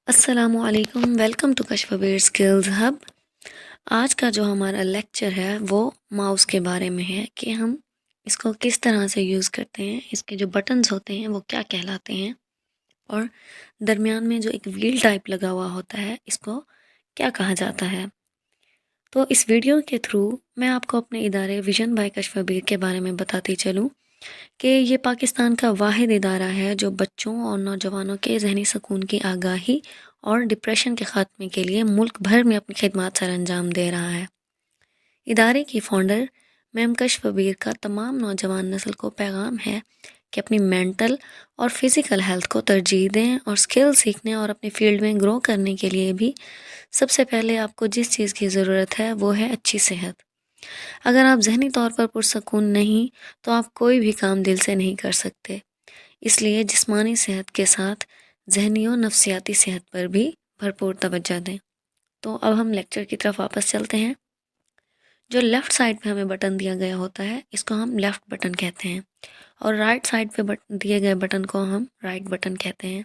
السلام علیکم، welcome to کشفبیر skills hub. آج کا جو ہمارا لیکچر ہے وہ ماؤس کے بارے میں ہے کہ ہم اس کو کس طرح سے یوز کرتے ہیں، اس کے جو بٹنز ہوتے ہیں وہ کیا کہلاتے ہیں، اور درمیان میں جو ایک ویل ٹائپ لگا ہوا ہوتا ہے اس کو کیا کہا جاتا ہے۔ تو اس ویڈیو کے تھرو میں آپ کو اپنے ادارے ویژن بائی کشفبیر کے بارے میں بتاتی چلوں کہ یہ پاکستان کا واحد ادارہ ہے جو بچوں اور نوجوانوں کے ذہنی سکون کی آگاہی اور ڈپریشن کے خاتمے کے لیے ملک بھر میں اپنی خدمات سر انجام دے رہا ہے۔ ادارے کی فاؤنڈر میم کشفبیر کا تمام نوجوان نسل کو پیغام ہے کہ اپنی مینٹل اور فزیکل ہیلتھ کو ترجیح دیں اور سکل سیکھنے اور اپنی فیلڈ میں گرو کرنے کے لیے بھی سب سے پہلے آپ کو جس چیز کی ضرورت ہے وہ ہے اچھی صحت۔ اگر آپ ذہنی طور پر پرسکون نہیں تو آپ کوئی بھی کام دل سے نہیں کر سکتے، اس لیے جسمانی صحت کے ساتھ ذہنی و نفسیاتی صحت پر بھی بھرپور توجہ دیں۔ تو اب ہم لیکچر کی طرف واپس چلتے ہیں۔ جو لیفٹ سائڈ پہ ہمیں بٹن دیا گیا ہوتا ہے اس کو ہم لیفٹ بٹن کہتے ہیں، اور رائٹ سائڈ پہ دیے گئے بٹن کو ہم رائٹ بٹن کہتے ہیں۔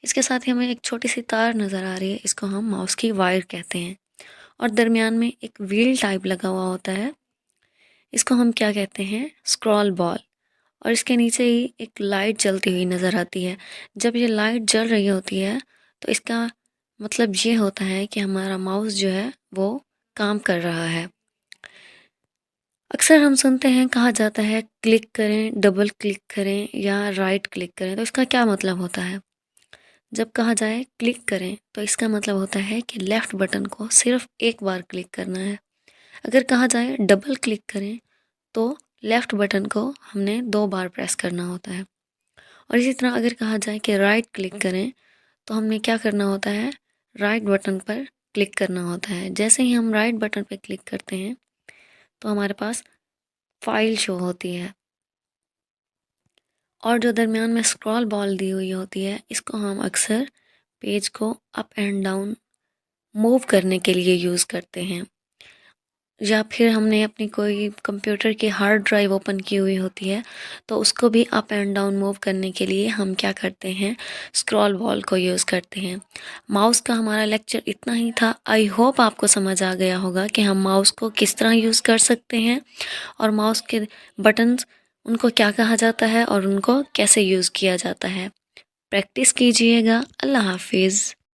اس کے ساتھ ہی ہمیں ایک چھوٹی سی تار نظر آ رہی ہے، اس کو ہم ماؤس کی وائر کہتے ہیں، اور درمیان میں ایک ویل ٹائپ لگا ہوا ہوتا ہے، اس کو ہم کیا کہتے ہیں، اسکرول بال، اور اس کے نیچے ہی ایک لائٹ جلتی ہوئی نظر آتی ہے۔ جب یہ لائٹ جل رہی ہوتی ہے تو اس کا مطلب یہ ہوتا ہے کہ ہمارا ماؤس جو ہے وہ کام کر رہا ہے۔ اکثر ہم سنتے ہیں کہا جاتا ہے کلک کریں، ڈبل کلک کریں یا رائٹ کلک کریں، تو اس کا کیا مطلب ہوتا ہے؟ جب کہا جائے کلک کریں تو اس کا مطلب ہوتا ہے کہ لیفٹ بٹن کو صرف ایک بار کلک کرنا ہے۔ اگر کہا جائے ڈبل کلک کریں تو لیفٹ بٹن کو ہم نے 2 بار پریس کرنا ہوتا ہے، اور اسی طرح اگر کہا جائے کہ رائٹ کلک کریں تو ہم نے کیا کرنا ہوتا ہے، رائٹ بٹن پر کلک کرنا ہوتا ہے۔ جیسے ہی ہم رائٹ بٹن پہ کلک کرتے ہیں تو ہمارے پاس فائل شو ہوتی ہے، اور جو درمیان میں اسکرول بال دی ہوئی ہوتی ہے اس کو ہم اکثر پیج کو اپ اینڈ ڈاؤن موو کرنے کے لیے یوز کرتے ہیں، یا پھر ہم نے اپنی کوئی کمپیوٹر کی ہارڈ ڈرائیو اوپن کی ہوئی ہوتی ہے تو اس کو بھی اپ اینڈ ڈاؤن موو کرنے کے لیے ہم کیا کرتے ہیں، اسکرول بال کو یوز کرتے ہیں۔ ماؤس کا ہمارا لیکچر اتنا ہی تھا۔ آئی ہوپ آپ کو سمجھ آ گیا ہوگا کہ ہم ماؤس کو کس طرح یوز کر سکتے ہیں، اور ماؤس کے بٹنز ان کو کیا کہا جاتا ہے اور ان کو کیسے یوز کیا جاتا ہے۔ پریکٹس کیجئے گا۔ اللہ حافظ۔